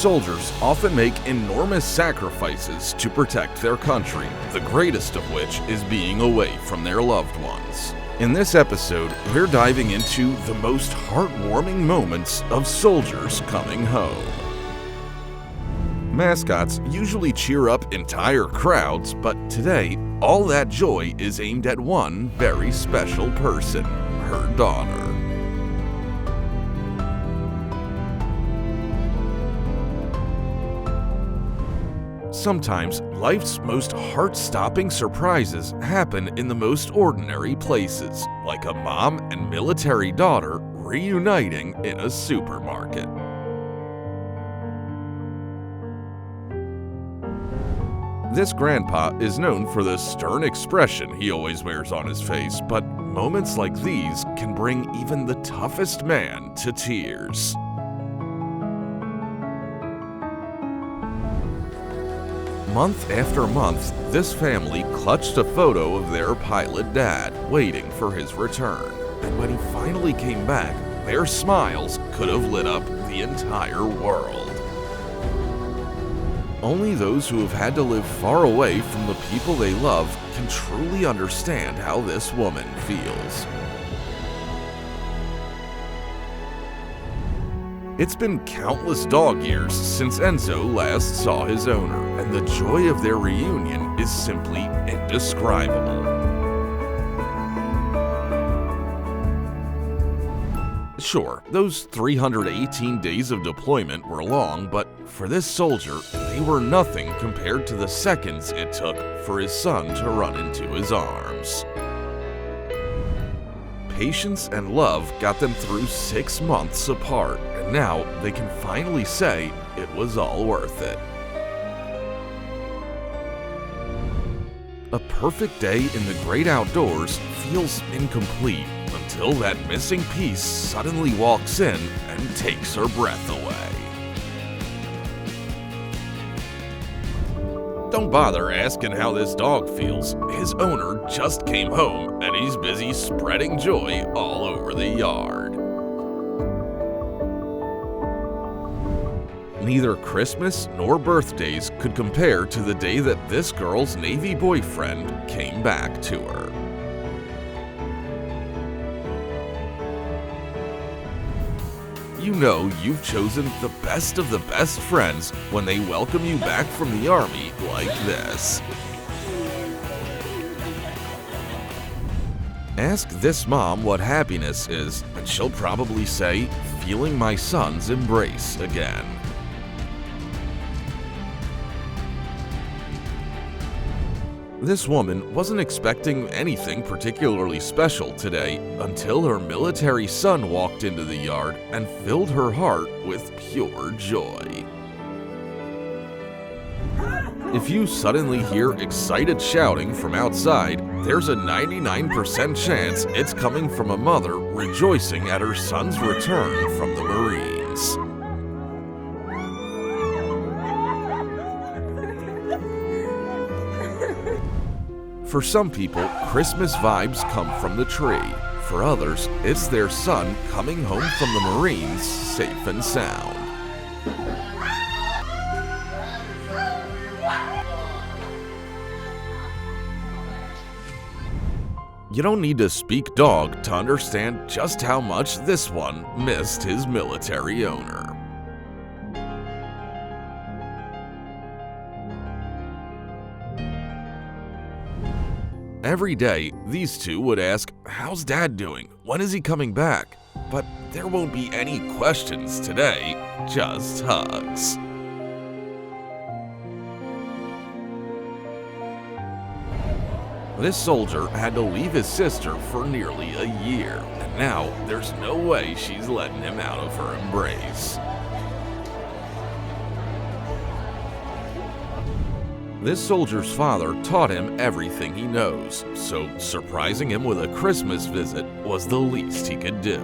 soldiers often make enormous sacrifices to protect their country, the greatest of which is being away from their loved ones. In this episode, we're diving into the most heartwarming moments of soldiers coming home. Mascots usually cheer up entire crowds, but today, all that joy is aimed at one very special person, her daughter. Sometimes, life's most heart-stopping surprises happen in the most ordinary places, like a mom and military daughter reuniting in a supermarket. This grandpa is known for the stern expression he always wears on his face, but moments like these can bring even the toughest man to tears. Month after month, this family clutched a photo of their pilot dad, waiting for his return. And when he finally came back, their smiles could have lit up the entire world. Only those who have had to live far away from the people they love can truly understand how this woman feels. It's been countless dog years since Enzo last saw his owner, and the joy of their reunion is simply indescribable. Sure, those 318 days of deployment were long, but for this soldier, they were nothing compared to the seconds it took for his son to run into his arms. Patience and love got them through 6 months apart, and now they can finally say it was all worth it. A perfect day in the great outdoors feels incomplete until that missing piece suddenly walks in and takes her breath away. Don't bother asking how this dog feels. His owner just came home and he's busy spreading joy all over the yard. Neither Christmas nor birthdays could compare to the day that this girl's Navy boyfriend came back to her. You know you've chosen the best of the best friends when they welcome you back from the Army like this. Ask this mom what happiness is, and she'll probably say, feeling my son's embrace again. This woman wasn't expecting anything particularly special today until her military son walked into the yard and filled her heart with pure joy. If you suddenly hear excited shouting from outside, there's a 99% chance it's coming from a mother rejoicing at her son's return from the Marines. For some people, Christmas vibes come from the tree. For others, it's their son coming home from the Marines safe and sound. You don't need to speak dog to understand just how much this one missed his military owner. Every day, these two would ask, "How's Dad doing? When is he coming back?" But there won't be any questions today, just hugs. This soldier had to leave his sister for nearly a year, and now there's no way she's letting him out of her embrace. This soldier's father taught him everything he knows, so surprising him with a Christmas visit was the least he could do.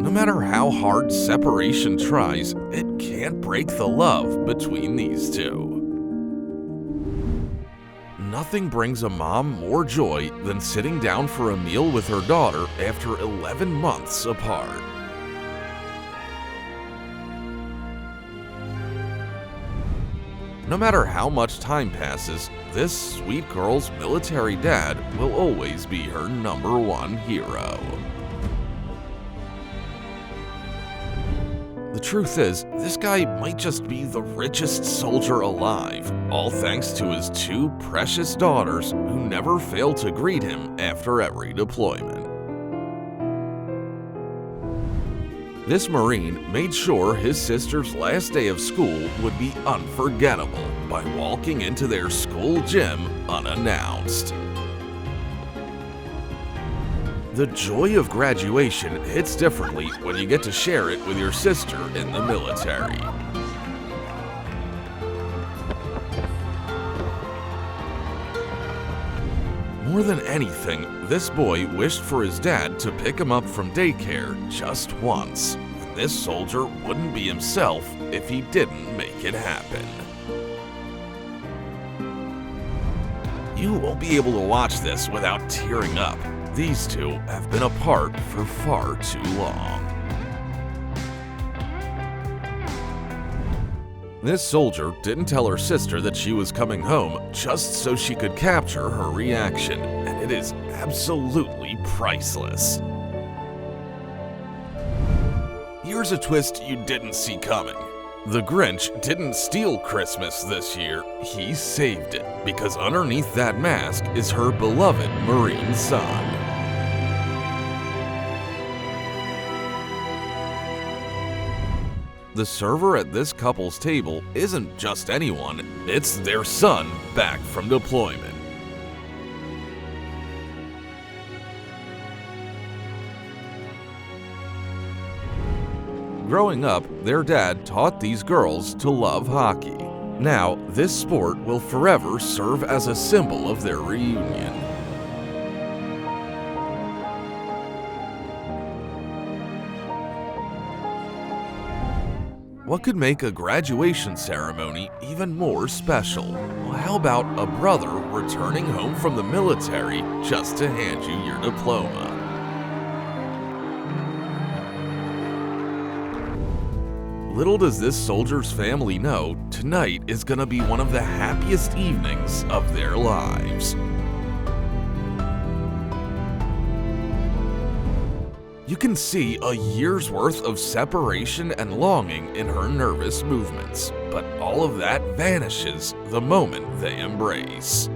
No matter how hard separation tries, it can't break the love between these two. nothing brings a mom more joy than sitting down for a meal with her daughter after 11 months apart. No matter how much time passes, this sweet girl's military dad will always be her #1 hero. The truth is, this guy might just be the richest soldier alive, all thanks to his 2 precious daughters who never fail to greet him after every deployment. This Marine made sure his sister's last day of school would be unforgettable by walking into their school gym unannounced. The joy of graduation hits differently when you get to share it with your sister in the military. More than anything, this boy wished for his dad to pick him up from daycare just once. This soldier wouldn't be himself if he didn't make it happen. You won't be able to watch this without tearing up. These two have been apart for far too long. This soldier didn't tell her sister that she was coming home just so she could capture her reaction, and it is absolutely priceless. Here's a twist you didn't see coming. The Grinch didn't steal Christmas this year, he saved it, because underneath that mask is her beloved Marine son. The server at this couple's table isn't just anyone, it's their son back from deployment. Growing up, their dad taught these girls to love hockey. Now, this sport will forever serve as a symbol of their reunion. What could make a graduation ceremony even more special? Well, how about a brother returning home from the military just to hand you your diploma? Little does this soldier's family know, tonight is gonna be one of the happiest evenings of their lives. You can see a year's worth of separation and longing in her nervous movements, but all of that vanishes the moment they embrace.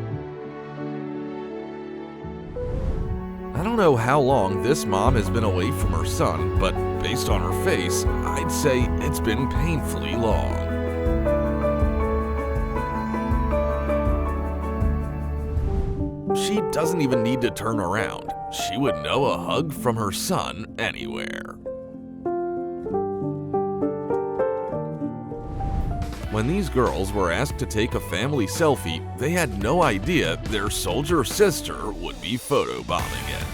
I don't know how long this mom has been away from her son, but based on her face, I'd say it's been painfully long. She doesn't even need to turn around. She would know a hug from her son anywhere. When these girls were asked to take a family selfie, they had no idea their soldier sister would be photobombing it.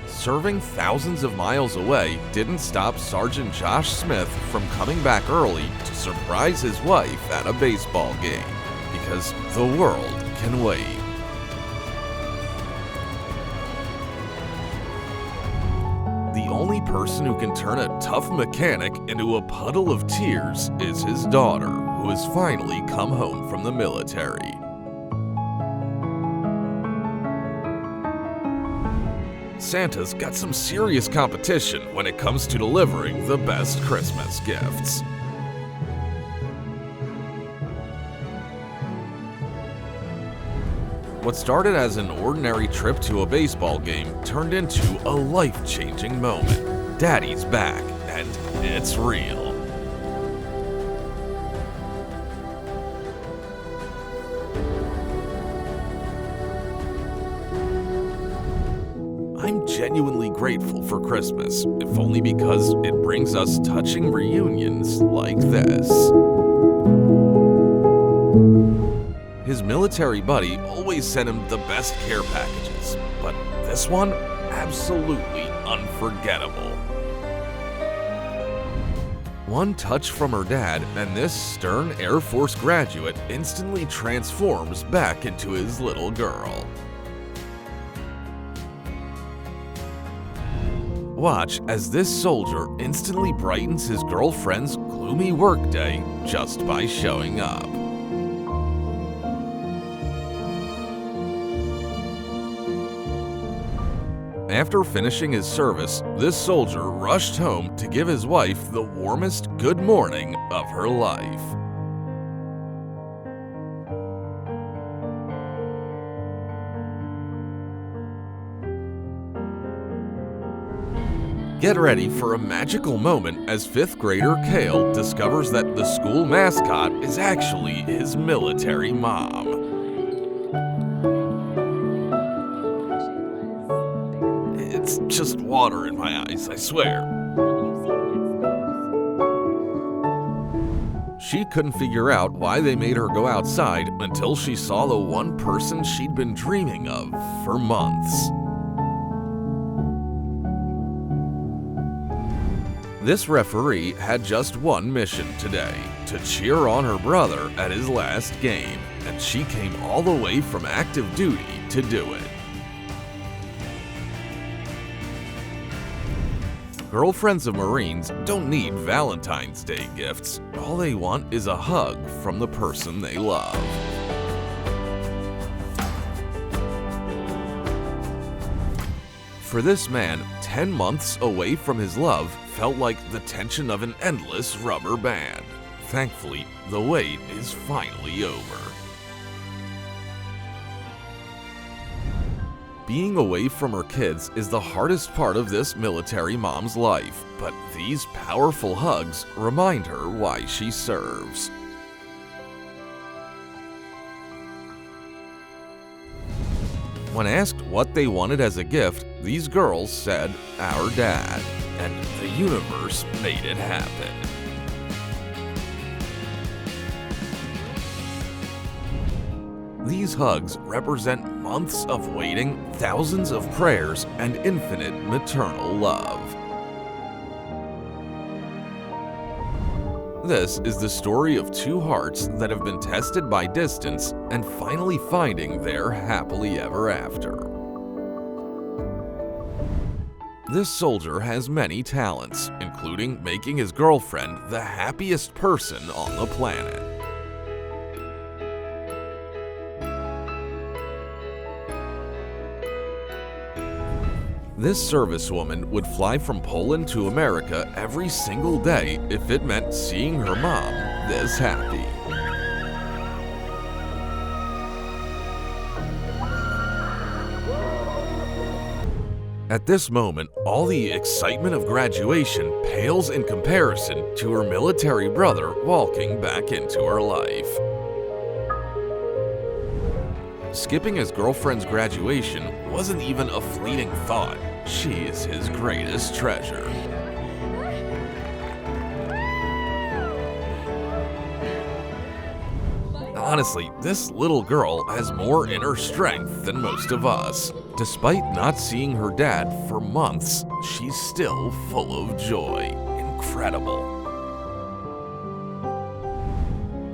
Serving thousands of miles away didn't stop Sergeant Josh Smith from coming back early to surprise his wife at a baseball game, because the world can wait. The only person who can turn a tough mechanic into a puddle of tears is his daughter, who has finally come home from the military. Santa's got some serious competition when it comes to delivering the best Christmas gifts. What started as an ordinary trip to a baseball game turned into a life-changing moment. Daddy's back, and it's real. I'm genuinely grateful for Christmas, if only because it brings us touching reunions like this. His military buddy always sent him the best care packages, but this one, absolutely unforgettable. One touch from her dad, and this stern Air Force graduate instantly transforms back into his little girl. Watch as this soldier instantly brightens his girlfriend's gloomy workday just by showing up. After finishing his service, this soldier rushed home to give his wife the warmest good morning of her life. Get ready for a magical moment as 5th grader Kale discovers that the school mascot is actually his military mom. It's just water in my eyes, I swear. She couldn't figure out why they made her go outside until she saw the one person she'd been dreaming of for months. This referee had just one mission today, to cheer on her brother at his last game, and she came all the way from active duty to do it. Girlfriends of Marines don't need Valentine's Day gifts. All they want is a hug from the person they love. For this man, 10 months away from his love felt like the tension of an endless rubber band. Thankfully, the wait is finally over. Being away from her kids is the hardest part of this military mom's life, but these powerful hugs remind her why she serves. When asked what they wanted as a gift, these girls said, "Our dad," and the universe made it happen. These hugs represent months of waiting, thousands of prayers, and infinite maternal love. This is the story of two hearts that have been tested by distance and finally finding their happily ever after. This soldier has many talents, including making his girlfriend the happiest person on the planet. This servicewoman would fly from Poland to America every single day if it meant seeing her mom this happy. At this moment, all the excitement of graduation pales in comparison to her military brother walking back into her life. Skipping his girlfriend's graduation wasn't even a fleeting thought. She is his greatest treasure. Honestly, this little girl has more inner strength than most of us. Despite not seeing her dad for months, she's still full of joy. Incredible.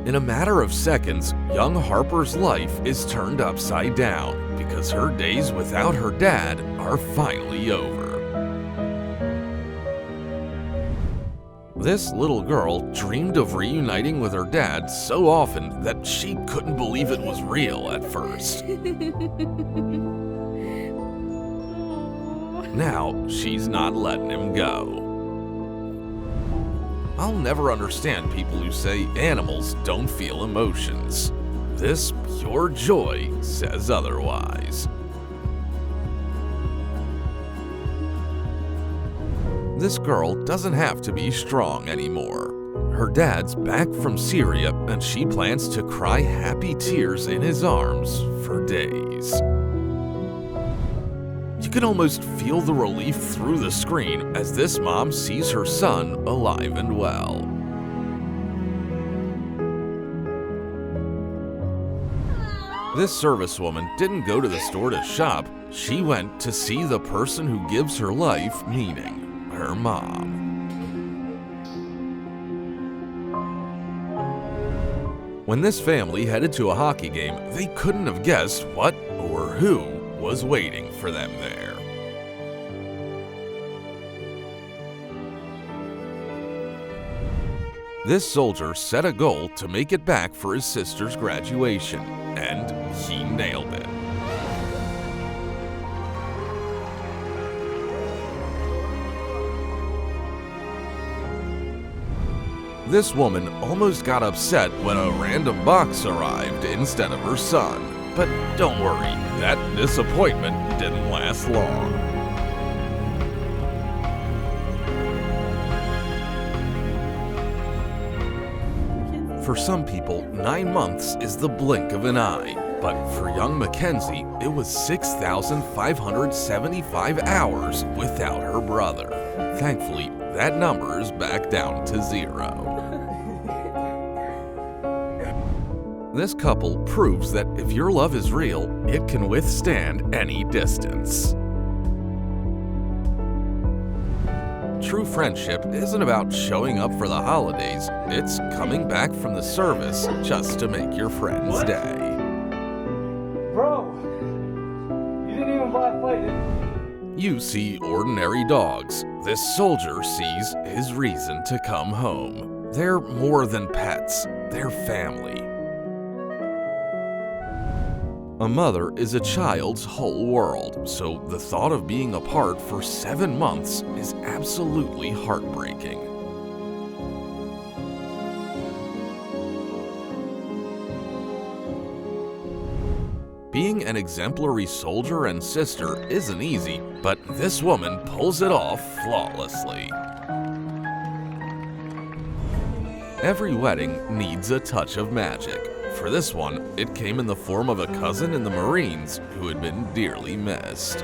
In a matter of seconds, young Harper's life is turned upside down because her days without her dad are finally over. This little girl dreamed of reuniting with her dad so often that she couldn't believe it was real at first. Now, she's not letting him go. I'll never understand people who say animals don't feel emotions. This pure joy says otherwise. This girl doesn't have to be strong anymore. Her dad's back from Syria and she plans to cry happy tears in his arms for days. You can almost feel the relief through the screen as this mom sees her son alive and well. This servicewoman didn't go to the store to shop. She went to see the person who gives her life meaning, her mom. When this family headed to a hockey game, they couldn't have guessed what or who was waiting for them there. This soldier set a goal to make it back for his sister's graduation, and he nailed it. This woman almost got upset when a random box arrived instead of her son. But don't worry, that disappointment didn't last long. For some people, 9 months is the blink of an eye. But for young Mackenzie, it was 6,575 hours without her brother. Thankfully, that number is back down to 0. This couple proves that if your love is real, it can withstand any distance. True friendship isn't about showing up for the holidays, it's coming back from the service just to make your friend's day. Bro, you didn't even buy a plate. You see ordinary dogs. This soldier sees his reason to come home. They're more than pets, they're family. A mother is a child's whole world, so the thought of being apart for 7 months is absolutely heartbreaking. Being an exemplary soldier and sister isn't easy, but this woman pulls it off flawlessly. Every wedding needs a touch of magic. For this one, it came in the form of a cousin in the Marines who had been dearly missed.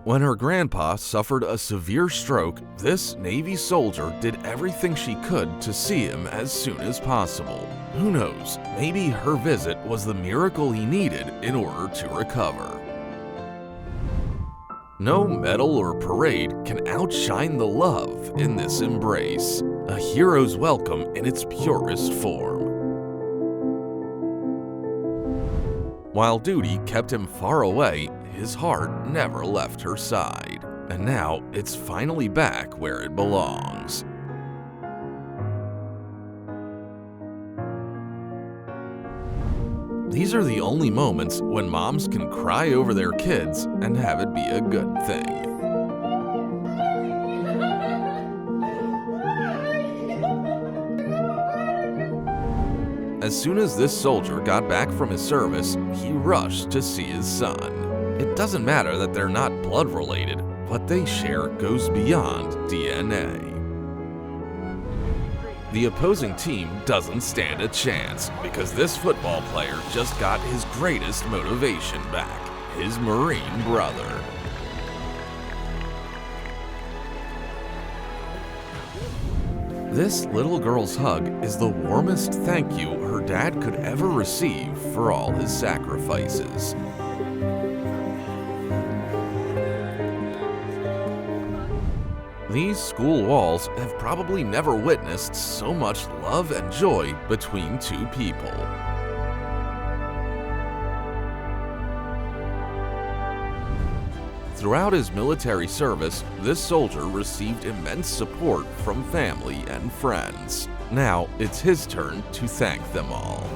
When her grandpa suffered a severe stroke, this Navy soldier did everything she could to see him as soon as possible. Who knows, maybe her visit was the miracle he needed in order to recover. No medal or parade can outshine the love in this embrace. A hero's welcome in its purest form. While duty kept him far away, his heart never left her side. And now it's finally back where it belongs. These are the only moments when moms can cry over their kids and have it be a good thing. As soon as this soldier got back from his service, he rushed to see his son. It doesn't matter that they're not blood related, what they share goes beyond DNA. The opposing team doesn't stand a chance because this football player just got his greatest motivation back, his Marine brother. This little girl's hug is the warmest thank you her dad could ever receive for all his sacrifices. These school walls have probably never witnessed so much love and joy between two people. Throughout his military service, this soldier received immense support from family and friends. Now it's his turn to thank them all.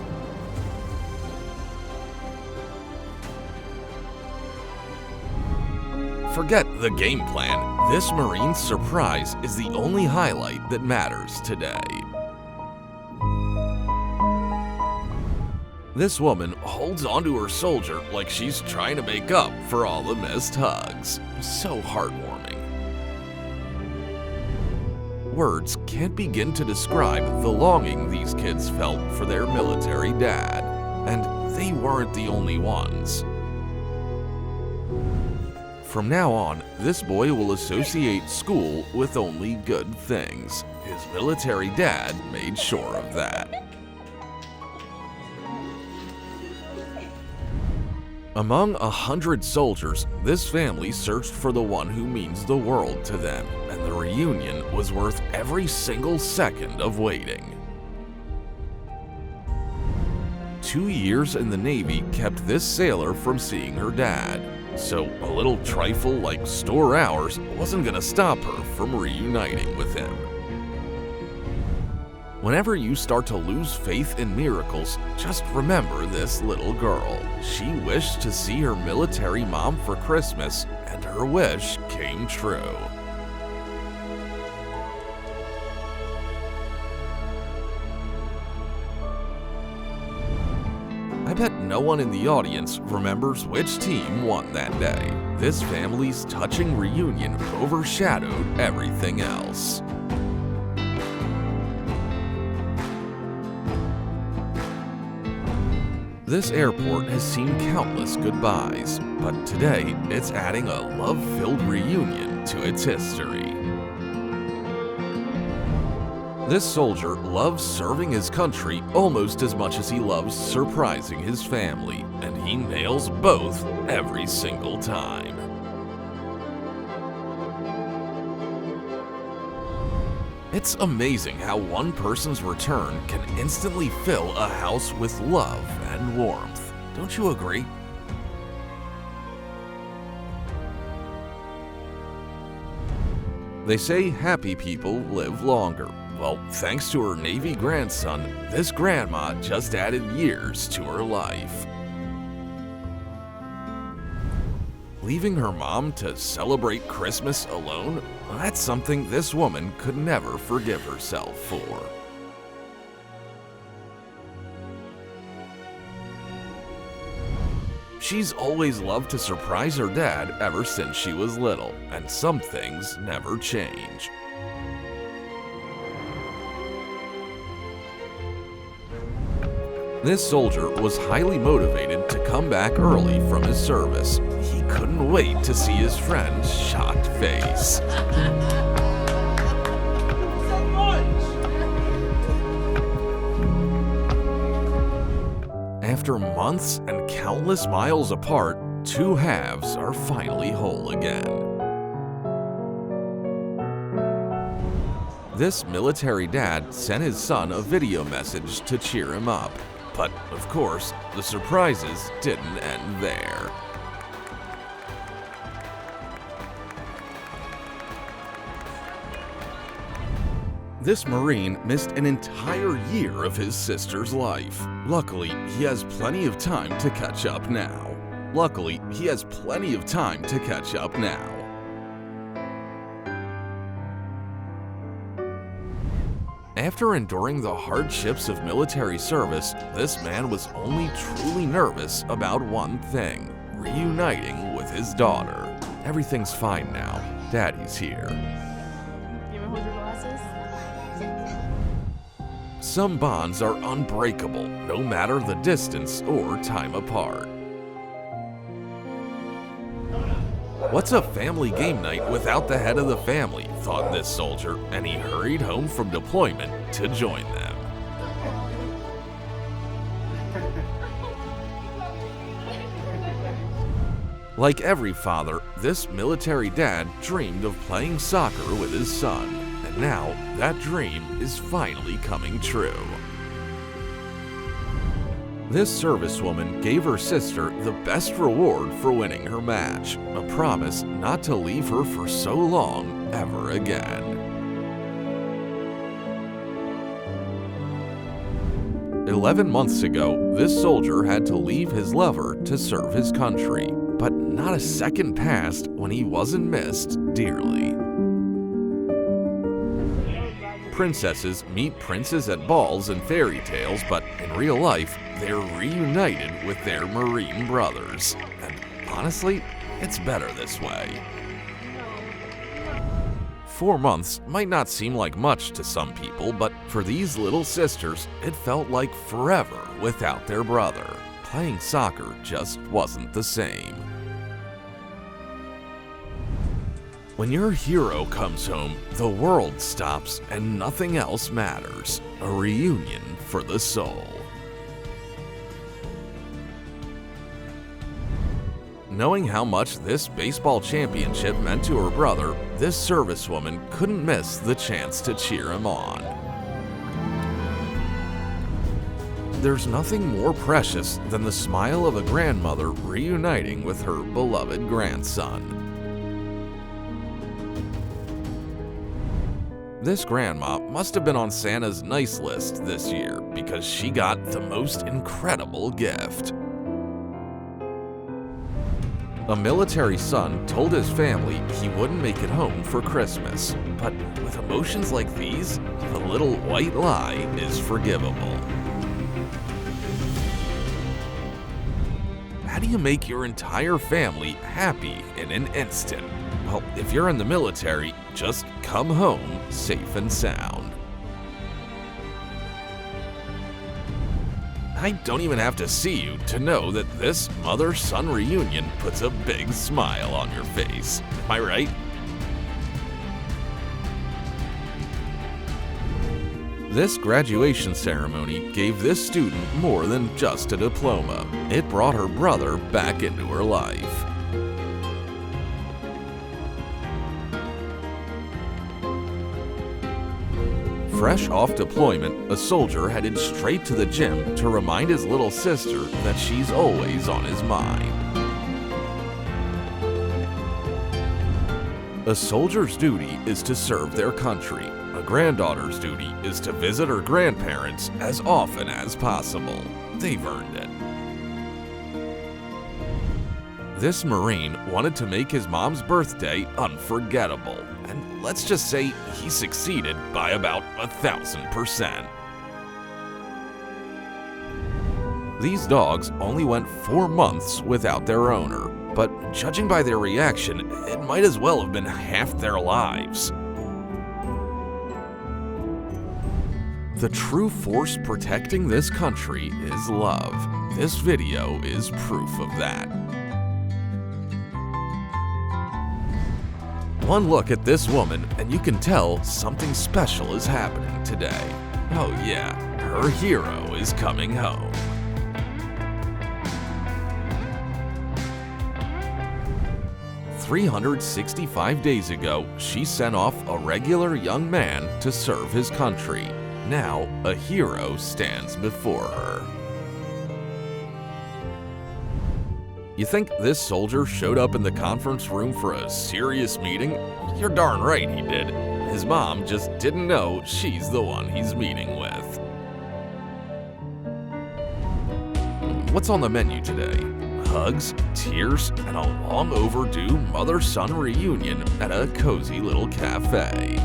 Forget the game plan. This Marine's surprise is the only highlight that matters today. This woman holds onto her soldier like she's trying to make up for all the missed hugs. So heartwarming. Words can't begin to describe the longing these kids felt for their military dad. And they weren't the only ones. From now on, this boy will associate school with only good things. His military dad made sure of that. Among 100 soldiers, this family searched for the one who means the world to them, and the reunion was worth every single second of waiting. 2 years in the Navy kept this sailor from seeing her dad, so a little trifle like store hours wasn't gonna stop her from reuniting with him. Whenever you start to lose faith in miracles, just remember this little girl. She wished to see her military mom for Christmas, and her wish came true. I bet no one in the audience remembers which team won that day. This family's touching reunion overshadowed everything else. This airport has seen countless goodbyes, but today it's adding a love-filled reunion to its history. This soldier loves serving his country almost as much as he loves surprising his family, and he nails both every single time. It's amazing how one person's return can instantly fill a house with love and warmth. Don't you agree? They say happy people live longer. Well, thanks to her Navy grandson, this grandma just added years to her life. Leaving her mom to celebrate Christmas alone? That's something this woman could never forgive herself for. She's always loved to surprise her dad ever since she was little, and some things never change. This soldier was highly motivated to come back early from his service. He couldn't wait to see his friend's shocked face. After months and countless miles apart, two halves are finally whole again. This military dad sent his son a video message to cheer him up. But, of course, the surprises didn't end there. This Marine missed an entire year of his sister's life. Luckily, he has plenty of time to catch up now. After enduring the hardships of military service, this man was only truly nervous about one thing: reuniting with his daughter. Everything's fine now. Daddy's here. You wanna hold your glasses? Some bonds are unbreakable, no matter the distance or time apart. What's a family game night without the head of the family, thought this soldier, and he hurried home from deployment to join them. Like every father, this military dad dreamed of playing soccer with his son, and now that dream is finally coming true. This servicewoman gave her sister the best reward for winning her match, a promise not to leave her for so long ever again. 11 months ago, this soldier had to leave his lover to serve his country, but not a second passed when he wasn't missed dearly. Princesses meet princes at balls and fairy tales, but in real life, they're reunited with their Marine brothers. And honestly, it's better this way. 4 months might not seem like much to some people, but for these little sisters, it felt like forever without their brother. Playing soccer just wasn't the same. When your hero comes home, the world stops and nothing else matters. A reunion for the soul. Knowing how much this baseball championship meant to her brother, this servicewoman couldn't miss the chance to cheer him on. There's nothing more precious than the smile of a grandmother reuniting with her beloved grandson. This grandma must have been on Santa's nice list this year because she got the most incredible gift. A military son told his family he wouldn't make it home for Christmas, but with emotions like these, the little white lie is forgivable. How do you make your entire family happy in an instant? Well, if you're in the military, just come home safe and sound. I don't even have to see you to know that this mother-son reunion puts a big smile on your face. Am I right? This graduation ceremony gave this student more than just a diploma. It brought her brother back into her life. Fresh off deployment, a soldier headed straight to the gym to remind his little sister that she's always on his mind. A soldier's duty is to serve their country. A granddaughter's duty is to visit her grandparents as often as possible. They've earned it. This Marine wanted to make his mom's birthday unforgettable, and let's just say he succeeded by about 1,000%. These dogs only went 4 months without their owner, but judging by their reaction, it might as well have been half their lives. The true force protecting this country is love. This video is proof of that. One look at this woman and you can tell something special is happening today. Oh yeah, her hero is coming home. "365 days ago, she sent off a regular young man to serve his country. Now, a hero stands before her." You think this soldier showed up in the conference room for a serious meeting? You're darn right he did. His mom just didn't know she's the one he's meeting with. What's on the menu today? Hugs, tears, and a long overdue mother-son reunion at a cozy little cafe.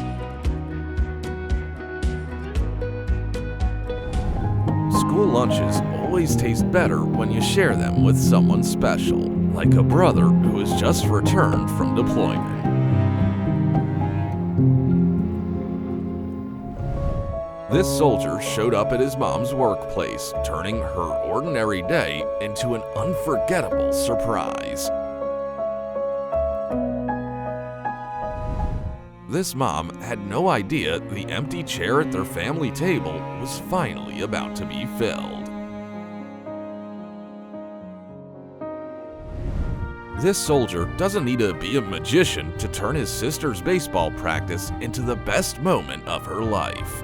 School lunches always taste better when you share them with someone special, like a brother who has just returned from deployment. This soldier showed up at his mom's workplace, turning her ordinary day into an unforgettable surprise. This mom had no idea the empty chair at their family table was finally about to be filled. This soldier doesn't need to be a magician to turn his sister's baseball practice into the best moment of her life.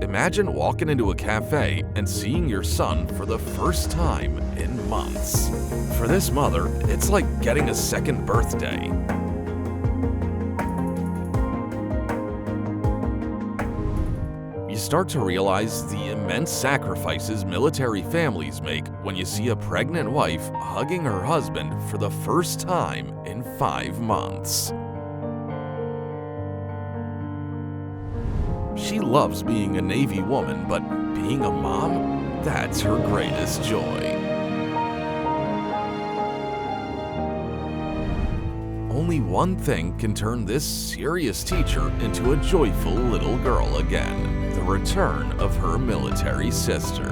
Imagine walking into a cafe and seeing your son for the first time in months. For this mother, it's like getting a second birthday. You start to realize the immense sacrifices military families make when you see a pregnant wife hugging her husband for the first time in 5 months. She loves being a Navy woman, but being a mom, that's her greatest joy. Only one thing can turn this serious teacher into a joyful little girl again: the return of her military sister.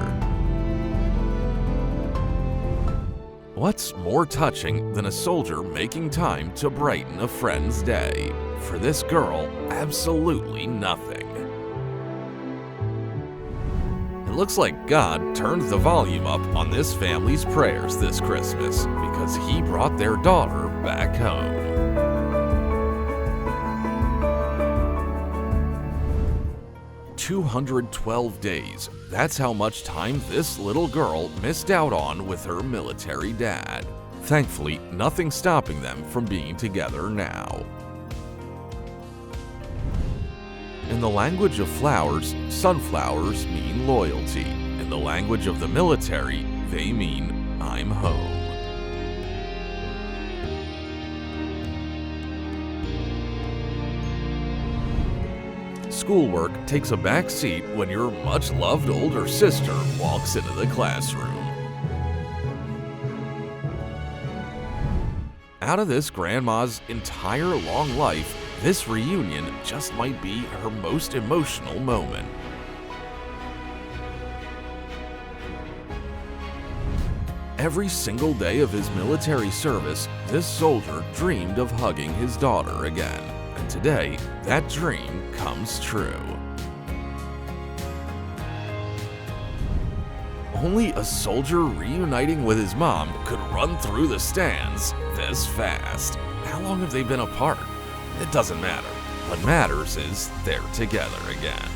What's more touching than a soldier making time to brighten a friend's day? For this girl, absolutely nothing. It looks like God turned the volume up on this family's prayers this Christmas because he brought their daughter back home. 212 days. That's how much time this little girl missed out on with her military dad. Thankfully, nothing's stopping them from being together now. In the language of flowers, sunflowers mean loyalty. In the language of the military, they mean I'm home. Schoolwork takes a back seat when your much-loved older sister walks into the classroom. Out of this grandma's entire long life, this reunion just might be her most emotional moment. Every single day of his military service, this soldier dreamed of hugging his daughter again. And today, that dream comes true. Only a soldier reuniting with his mom could run through the stands this fast. How long have they been apart? It doesn't matter. What matters is they're together again.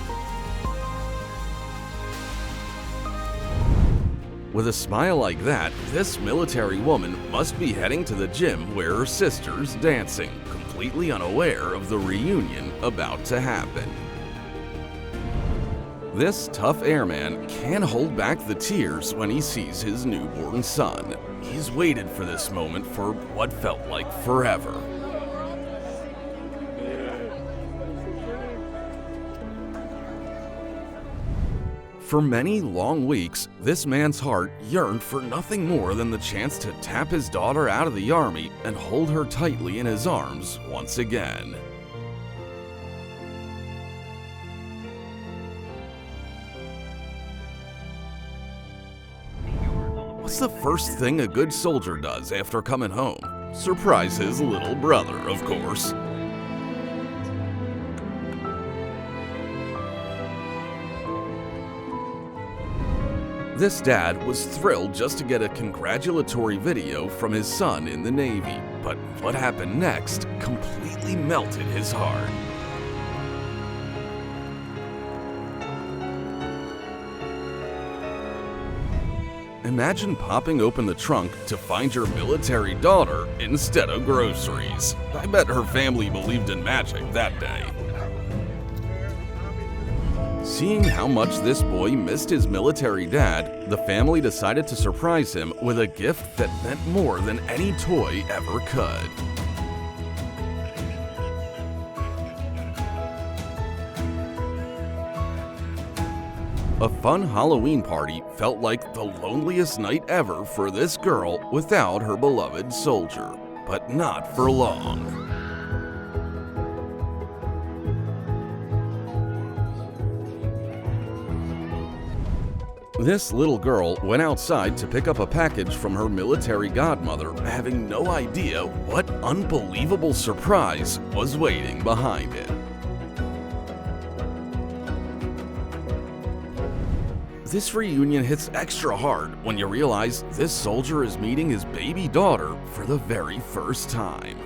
With a smile like that, this military woman must be heading to the gym where her sister's dancing, completely unaware of the reunion about to happen. This tough airman can't hold back the tears when he sees his newborn son. He's waited for this moment for what felt like forever. For many long weeks, this man's heart yearned for nothing more than the chance to tap his daughter out of the army and hold her tightly in his arms once again. What's the first thing a good soldier does after coming home? Surprise his little brother, of course. This dad was thrilled just to get a congratulatory video from his son in the Navy, but what happened next completely melted his heart. Imagine popping open the trunk to find your military daughter instead of groceries. I bet her family believed in magic that day. Seeing how much this boy missed his military dad, the family decided to surprise him with a gift that meant more than any toy ever could. A fun Halloween party felt like the loneliest night ever for this girl without her beloved soldier, but not for long. This little girl went outside to pick up a package from her military godmother, having no idea what unbelievable surprise was waiting behind it. This reunion hits extra hard when you realize this soldier is meeting his baby daughter for the very first time.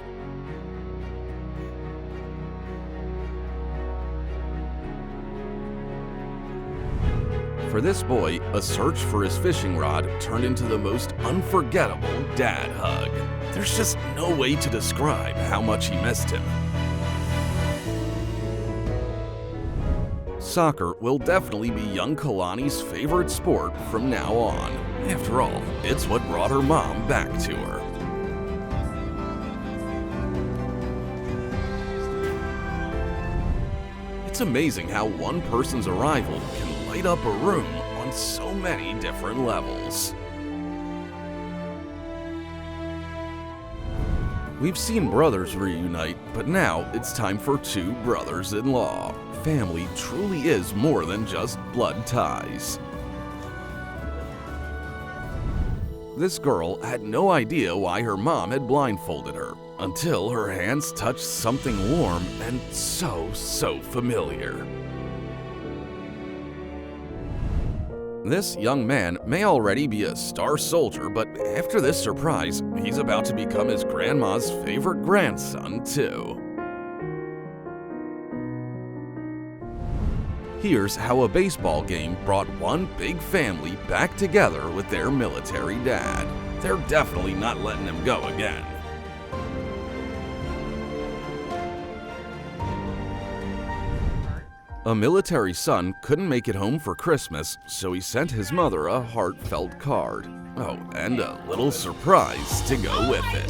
For this boy, a search for his fishing rod turned into the most unforgettable dad hug. There's just no way to describe how much he missed him. Soccer will definitely be young Kalani's favorite sport from now on. After all, it's what brought her mom back to her. It's amazing how one person's arrival can light up a room on so many different levels. We've seen brothers reunite, but now it's time for two brothers-in-law. Family truly is more than just blood ties. This girl had no idea why her mom had blindfolded her, until her hands touched something warm and so familiar. This young man may already be a star soldier, but after this surprise, he's about to become his grandma's favorite grandson, too. Here's how a baseball game brought one big family back together with their military dad. They're definitely not letting him go again. A military son couldn't make it home for Christmas, so he sent his mother a heartfelt card. Oh, and a little surprise to go with it.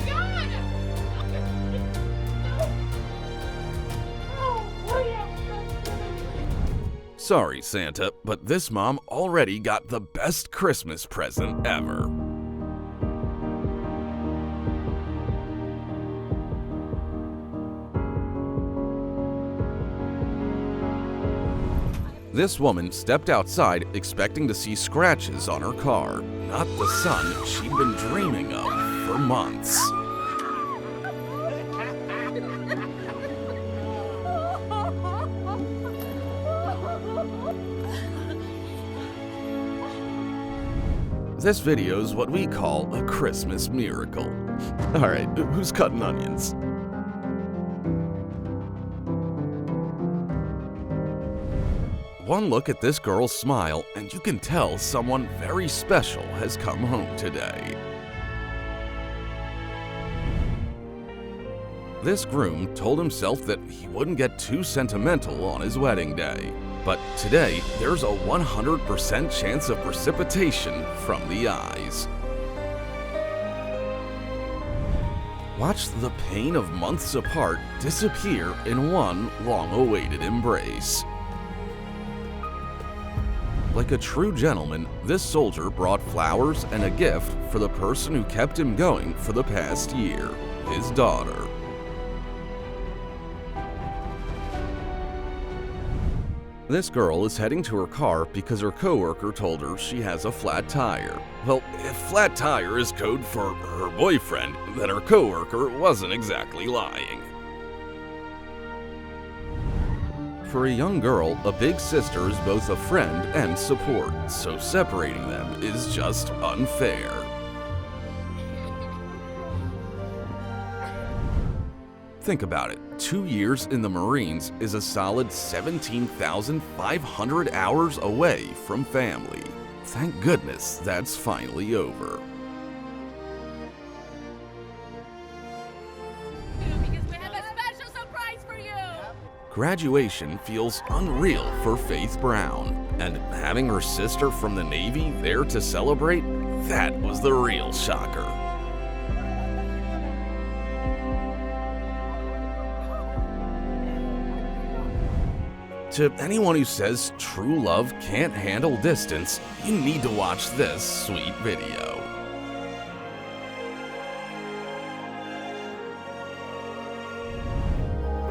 Sorry, Santa, but this mom already got the best Christmas present ever. This woman stepped outside expecting to see scratches on her car, not the son she'd been dreaming of for months. This video's what we call a Christmas miracle. Alright, who's cutting onions? One look at this girl's smile, and you can tell someone very special has come home today. This groom told himself that he wouldn't get too sentimental on his wedding day. But today, there's a 100% chance of precipitation from the eyes. Watch the pain of months apart disappear in one long-awaited embrace. Like a true gentleman, this soldier brought flowers and a gift for the person who kept him going for the past year, his daughter. This girl is heading to her car because her coworker told her she has a flat tire. Well, if flat tire is code for her boyfriend, then her coworker wasn't exactly lying. For a young girl, a big sister is both a friend and support, so separating them is just unfair. Think about it, 2 years in the Marines is a solid 17,500 hours away from family. Thank goodness that's finally over. Because we have a special surprise for you! Graduation feels unreal for Faith Brown, and having her sister from the Navy there to celebrate, that was the real shocker. To anyone who says true love can't handle distance, you need to watch this sweet video.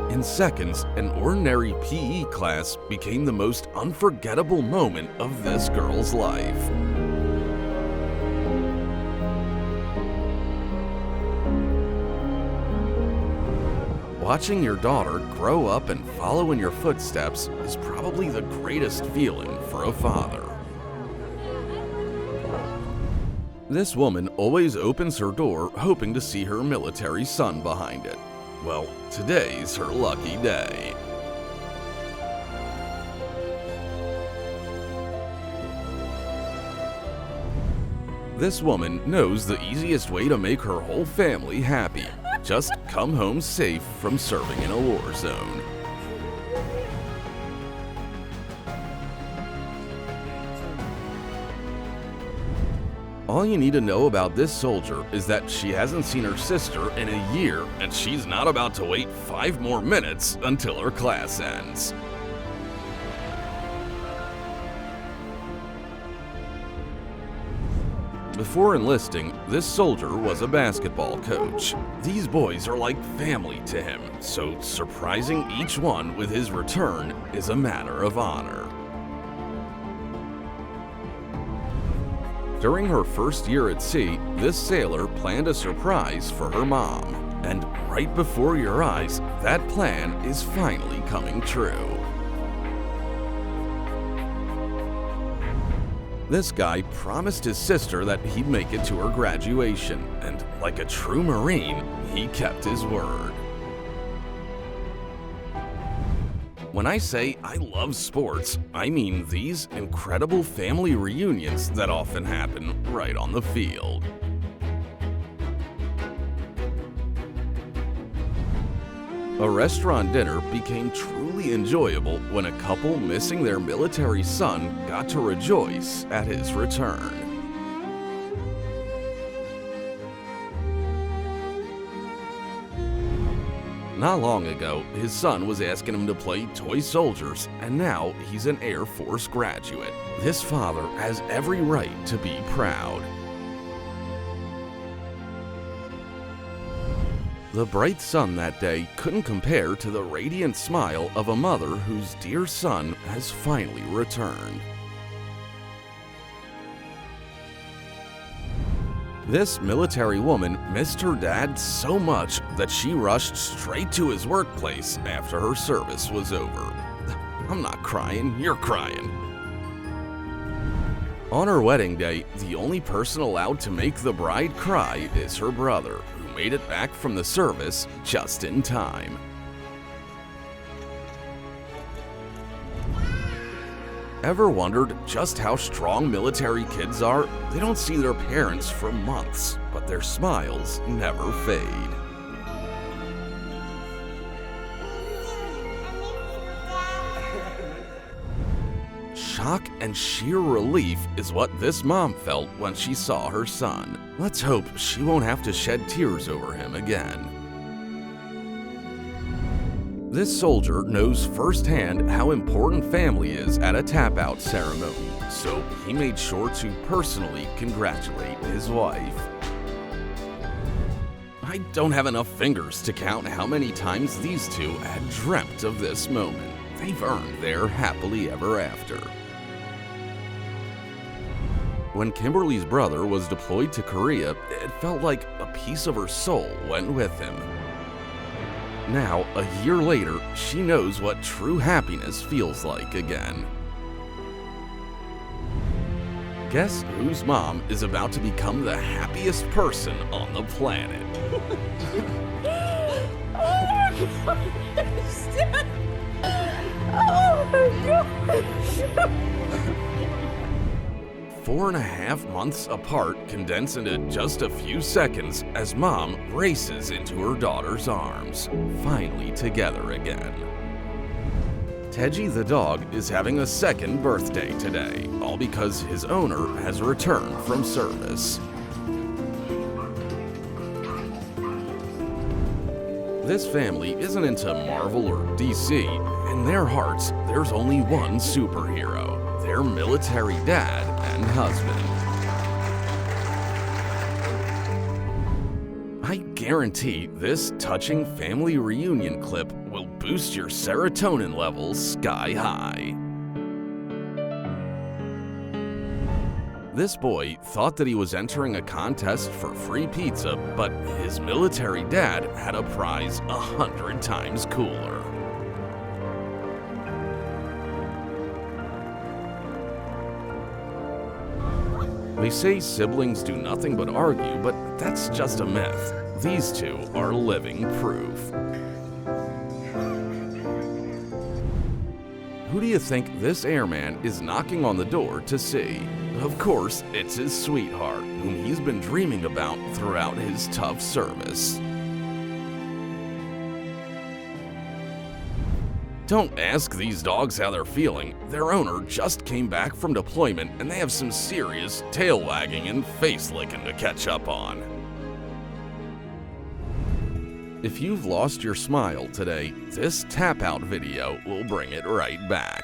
In seconds, an ordinary PE class became the most unforgettable moment of this girl's life. Watching your daughter grow up and follow in your footsteps is probably the greatest feeling for a father. This woman always opens her door hoping to see her military son behind it. Well, today's her lucky day. This woman knows the easiest way to make her whole family happy. Just come home safe from serving in a war zone. All you need to know about this soldier is that she hasn't seen her sister in a year, and she's not about to wait 5 more minutes until her class ends. Before enlisting, this soldier was a basketball coach. These boys are like family to him, so surprising each one with his return is a matter of honor. During her first year at sea, this sailor planned a surprise for her mom. And right before your eyes, that plan is finally coming true. This guy promised his sister that he'd make it to her graduation, and like a true Marine, he kept his word. When I say I love sports, I mean these incredible family reunions that often happen right on the field. A restaurant dinner became truly enjoyable when a couple missing their military son got to rejoice at his return. Not long ago, his son was asking him to play toy soldiers, and now he's an Air Force graduate. This father has every right to be proud. The bright sun that day couldn't compare to the radiant smile of a mother whose dear son has finally returned. This military woman missed her dad so much that she rushed straight to his workplace after her service was over. I'm not crying, you're crying. On her wedding day, the only person allowed to make the bride cry is her brother, who made it back from the service just in time. Ever wondered just how strong military kids are? They don't see their parents for months, but their smiles never fade. Shock and sheer relief is what this mom felt when she saw her son. Let's hope she won't have to shed tears over him again. This soldier knows firsthand how important family is at a tap-out ceremony, so he made sure to personally congratulate his wife. I don't have enough fingers to count how many times these two had dreamt of this moment. They've earned their happily ever after. When Kimberly's brother was deployed to Korea, it felt like a piece of her soul went with him. Now, a year later, she knows what true happiness feels like again. Guess whose mom is about to become the happiest person on the planet? Oh my gosh! 4.5 months apart condense into just a few seconds as mom races into her daughter's arms, finally together again. Teji the dog is having a second birthday today, all because his owner has returned from service. This family isn't into Marvel or DC. In their hearts, there's only one superhero. Their military dad and husband. I guarantee this touching family reunion clip will boost your serotonin levels sky high. This boy thought that he was entering a contest for free pizza, but his military dad had a prize 100 times cooler. They say siblings do nothing but argue, but that's just a myth. These two are living proof. Who do you think this airman is knocking on the door to see? Of course, it's his sweetheart, whom he's been dreaming about throughout his tough service. Don't ask these dogs how they're feeling. Their owner just came back from deployment and they have some serious tail wagging and face licking to catch up on. If you've lost your smile today, this tap out video will bring it right back.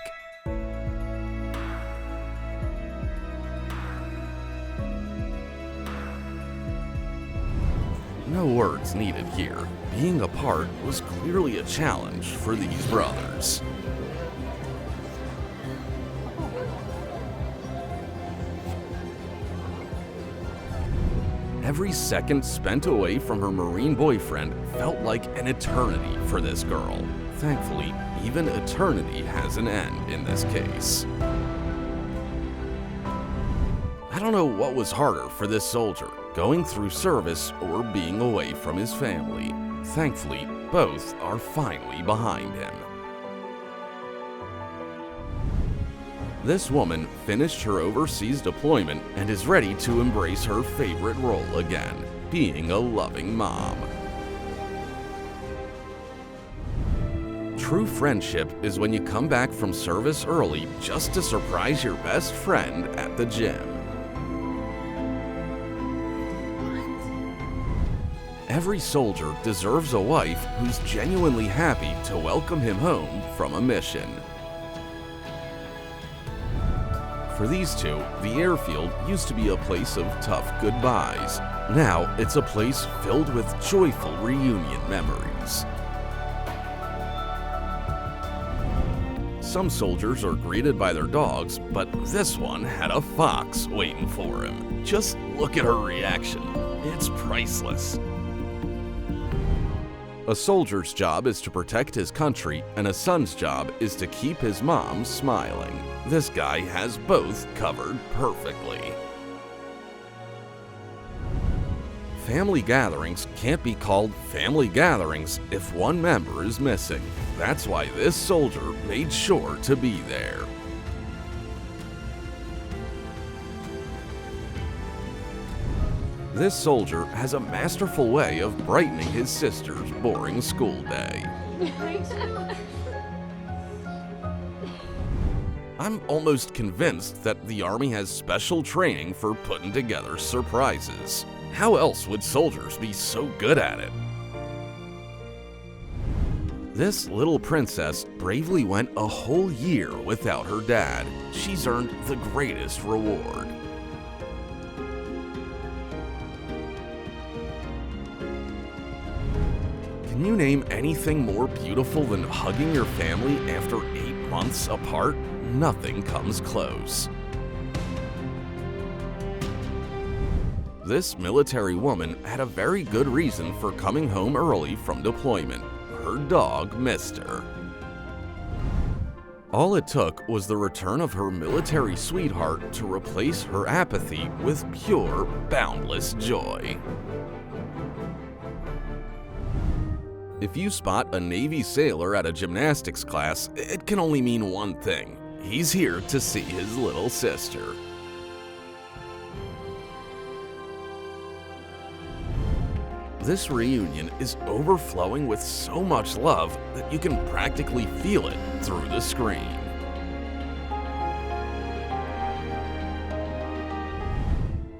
No words needed here. Being apart was clearly a challenge for these brothers. Every second spent away from her Marine boyfriend felt like an eternity for this girl. Thankfully, even eternity has an end in this case. I don't know what was harder for this soldier, going through service or being away from his family. Thankfully, both are finally behind him. This woman finished her overseas deployment and is ready to embrace her favorite role again, being a loving mom. True friendship is when you come back from service early just to surprise your best friend at the gym. Every soldier deserves a wife who's genuinely happy to welcome him home from a mission. For these two, the airfield used to be a place of tough goodbyes. Now it's a place filled with joyful reunion memories. Some soldiers are greeted by their dogs, but this one had a fox waiting for him. Just look at her reaction. It's priceless. A soldier's job is to protect his country, and a son's job is to keep his mom smiling. This guy has both covered perfectly. Family gatherings can't be called family gatherings if one member is missing. That's why this soldier made sure to be there. This soldier has a masterful way of brightening his sister's boring school day. I'm almost convinced that the Army has special training for putting together surprises. How else would soldiers be so good at it? This little princess bravely went a whole year without her dad. She's earned the greatest reward. Can you name anything more beautiful than hugging your family after 8 months apart? Nothing comes close. This military woman had a very good reason for coming home early from deployment. Her dog missed her. All it took was the return of her military sweetheart to replace her apathy with pure, boundless joy. If you spot a Navy sailor at a gymnastics class, it can only mean one thing. He's here to see his little sister. This reunion is overflowing with so much love that you can practically feel it through the screen.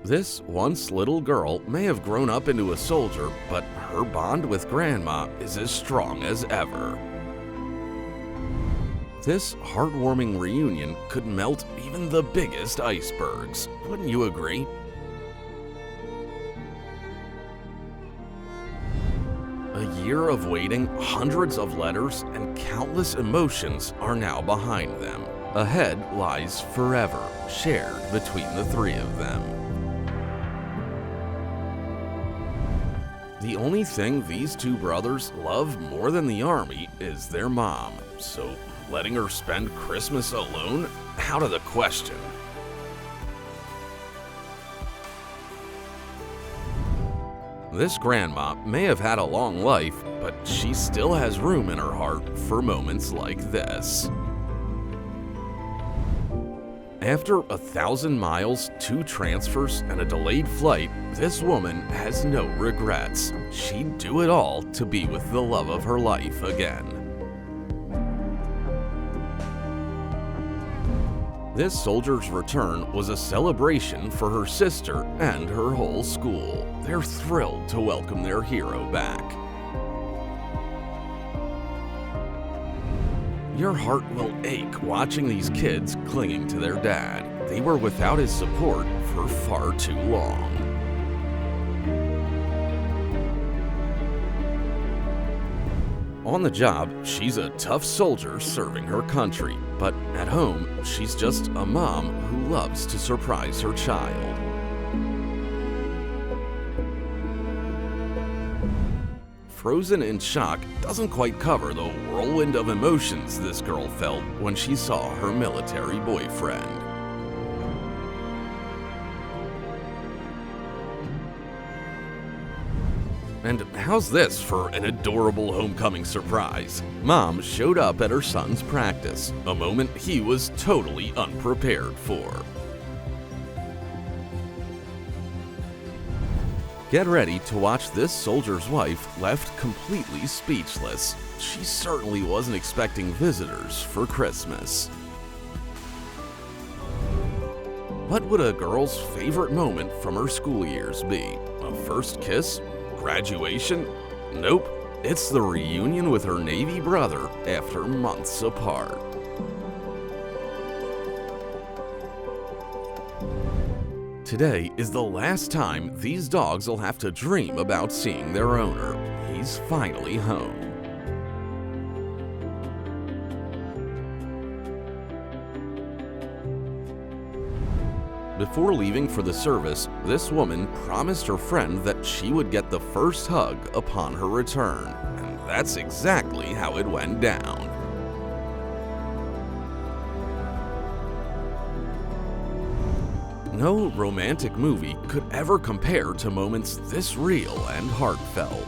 This once little girl may have grown up into a soldier, but her bond with Grandma is as strong as ever. This heartwarming reunion could melt even the biggest icebergs. Wouldn't you agree? A year of waiting, hundreds of letters, and countless emotions are now behind them. Ahead lies forever, shared between the three of them. The only thing these two brothers love more than the Army is their mom, so letting her spend Christmas alone? Out of the question. This grandma may have had a long life, but she still has room in her heart for moments like this. After 1,000 miles, 2 transfers, and a delayed flight, this woman has no regrets. She'd do it all to be with the love of her life again. This soldier's return was a celebration for her sister and her whole school. They're thrilled to welcome their hero back. Your heart will ache watching these kids clinging to their dad. They were without his support for far too long. On the job, she's a tough soldier serving her country, but at home, she's just a mom who loves to surprise her child. Frozen in shock doesn't quite cover the whirlwind of emotions this girl felt when she saw her military boyfriend. And how's this for an adorable homecoming surprise? Mom showed up at her son's practice, a moment he was totally unprepared for. Get ready to watch this soldier's wife left completely speechless. She certainly wasn't expecting visitors for Christmas. What would a girl's favorite moment from her school years be? A first kiss? Graduation? Nope, it's the reunion with her Navy brother after months apart. Today is the last time these dogs will have to dream about seeing their owner. He's finally home. Before leaving for the service, this woman promised her friend that she would get the first hug upon her return, and that's exactly how it went down. No romantic movie could ever compare to moments this real and heartfelt.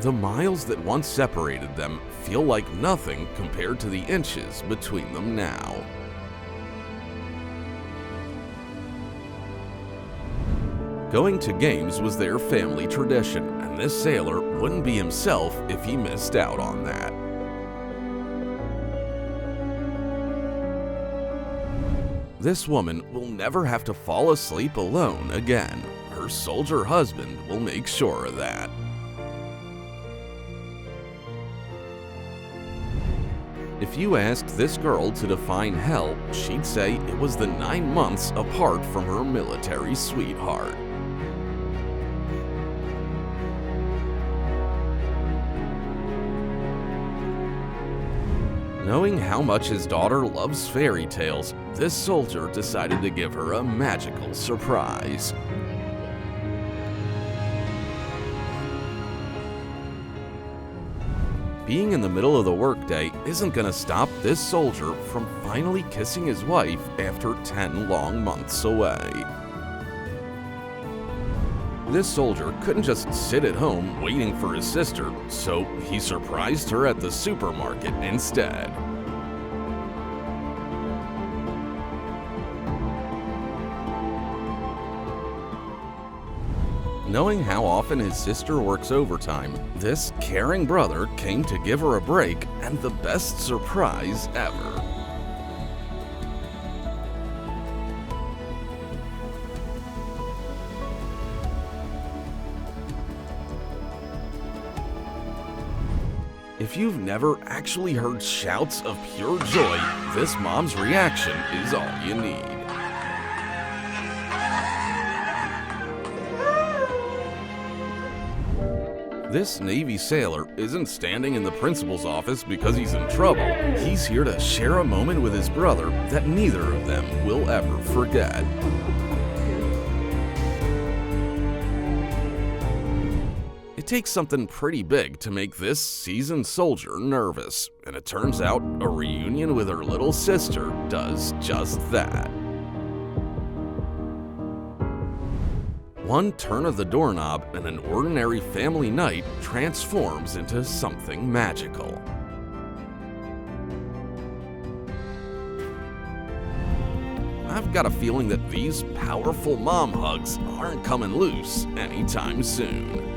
The miles that once separated them feel like nothing compared to the inches between them now. Going to games was their family tradition, and this sailor wouldn't be himself if he missed out on that. This woman will never have to fall asleep alone again. Her soldier husband will make sure of that. If you asked this girl to define hell, she'd say it was the 9 months apart from her military sweetheart. Knowing how much his daughter loves fairy tales, this soldier decided to give her a magical surprise. Being in the middle of the workday isn't going to stop this soldier from finally kissing his wife after 10 long months away. This soldier couldn't just sit at home waiting for his sister, so he surprised her at the supermarket instead. Knowing how often his sister works overtime, this caring brother came to give her a break and the best surprise ever. If you've never actually heard shouts of pure joy, this mom's reaction is all you need. This Navy sailor isn't standing in the principal's office because he's in trouble. He's here to share a moment with his brother that neither of them will ever forget. It takes something pretty big to make this seasoned soldier nervous, and it turns out a reunion with her little sister does just that. One turn of the doorknob and an ordinary family night transforms into something magical. I've got a feeling that these powerful mom hugs aren't coming loose anytime soon.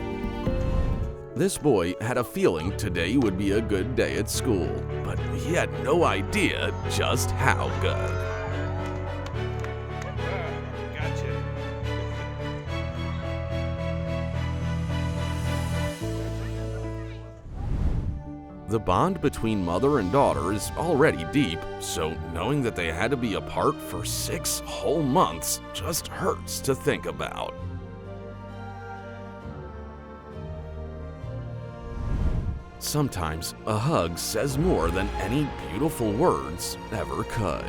This boy had a feeling today would be a good day at school, but he had no idea just how good. The bond between mother and daughter is already deep, so knowing that they had to be apart for 6 whole months just hurts to think about. Sometimes a hug says more than any beautiful words ever could.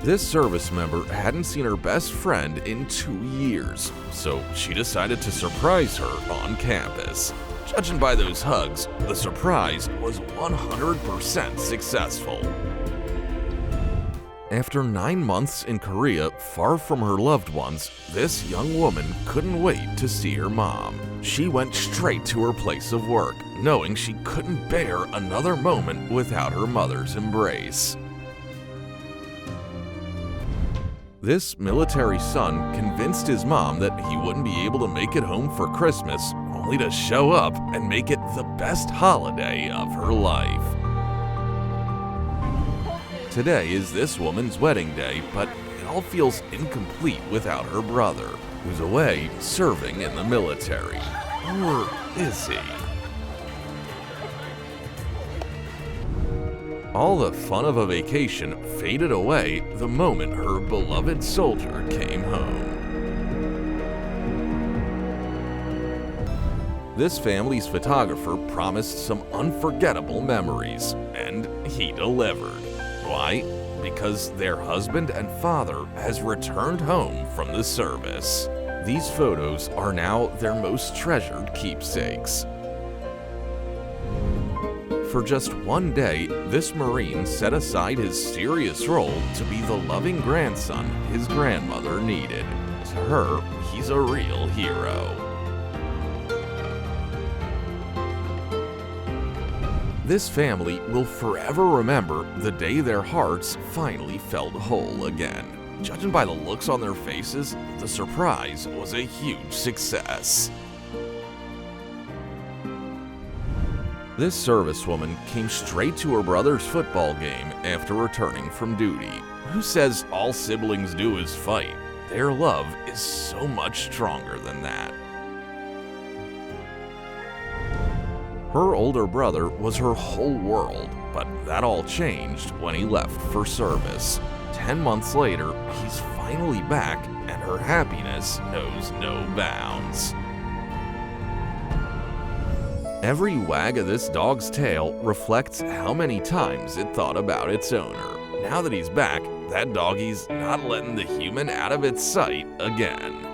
This service member hadn't seen her best friend in 2 years, so she decided to surprise her on campus. Judging by those hugs, the surprise was 100% successful. After 9 months in Korea, far from her loved ones, this young woman couldn't wait to see her mom. She went straight to her place of work, knowing she couldn't bear another moment without her mother's embrace. This military son convinced his mom that he wouldn't be able to make it home for Christmas, only to show up and make it the best holiday of her life. Today is this woman's wedding day, but it all feels incomplete without her brother, who's away serving in the military. Or is he? All the fun of a vacation faded away the moment her beloved soldier came home. This family's photographer promised some unforgettable memories, and he delivered. Why? Because their husband and father has returned home from the service. These photos are now their most treasured keepsakes. For just one day, this Marine set aside his serious role to be the loving grandson his grandmother needed. To her, he's a real hero. This family will forever remember the day their hearts finally felt whole again. Judging by the looks on their faces, the surprise was a huge success. This servicewoman came straight to her brother's football game after returning from duty. Who says all siblings do is fight? Their love is so much stronger than that. Her older brother was her whole world, but that all changed when he left for service. 10 months later, he's finally back, and her happiness knows no bounds. Every wag of this dog's tail reflects how many times it thought about its owner. Now that he's back, that doggie's not letting the human out of its sight again.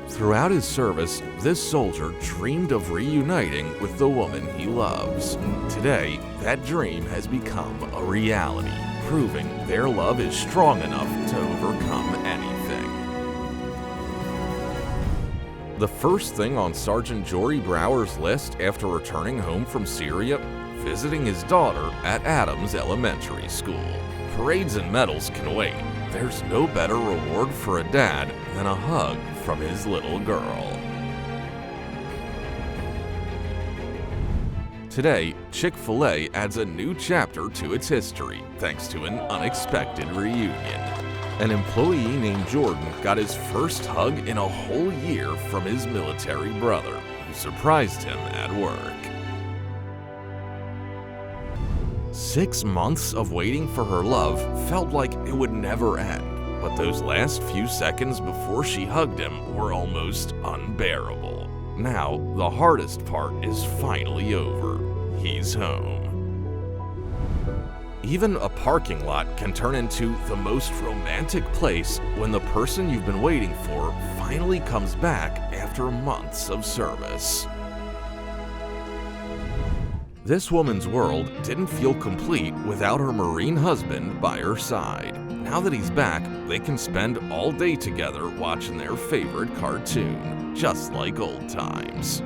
Throughout his service, this soldier dreamed of reuniting with the woman he loves. Today, that dream has become a reality, proving their love is strong enough to overcome anything. The first thing on Sergeant Jory Brower's list after returning home from Syria, visiting his daughter at Adams Elementary School. Parades and medals can wait. There's no better reward for a dad than a hug from his little girl. Today, Chick-fil-A adds a new chapter to its history thanks to an unexpected reunion. An employee named Jordan got his first hug in a whole year from his military brother, who surprised him at work. 6 months of waiting for her love felt like it would never end, but those last few seconds before she hugged him were almost unbearable. Now, the hardest part is finally over. He's home. Even a parking lot can turn into the most romantic place when the person you've been waiting for finally comes back after months of service. This woman's world didn't feel complete without her Marine husband by her side. Now that he's back, they can spend all day together watching their favorite cartoon, just like old times.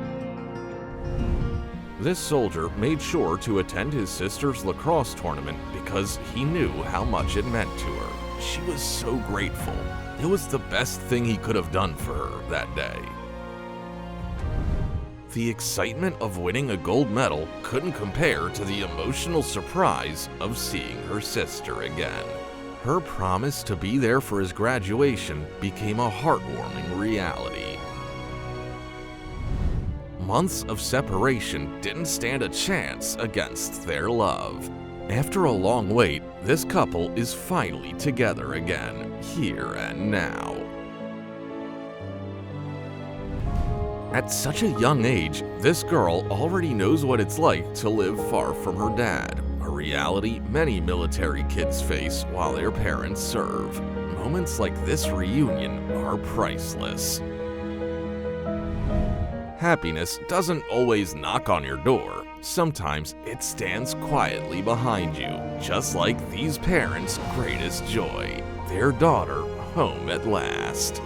This soldier made sure to attend his sister's lacrosse tournament because he knew how much it meant to her. She was so grateful. It was the best thing he could have done for her that day. The excitement of winning a gold medal couldn't compare to the emotional surprise of seeing her sister again. Her promise to be there for his graduation became a heartwarming reality. Months of separation didn't stand a chance against their love. After a long wait, this couple is finally together again, here and now. At such a young age, this girl already knows what it's like to live far from her dad, a reality many military kids face while their parents serve. Moments like this reunion are priceless. Happiness doesn't always knock on your door, sometimes it stands quietly behind you, just like these parents' greatest joy, their daughter home at last.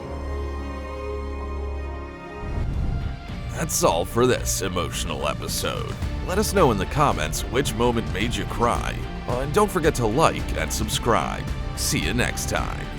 That's all for this emotional episode. Let us know in the comments which moment made you cry. And don't forget to like and subscribe. See you next time.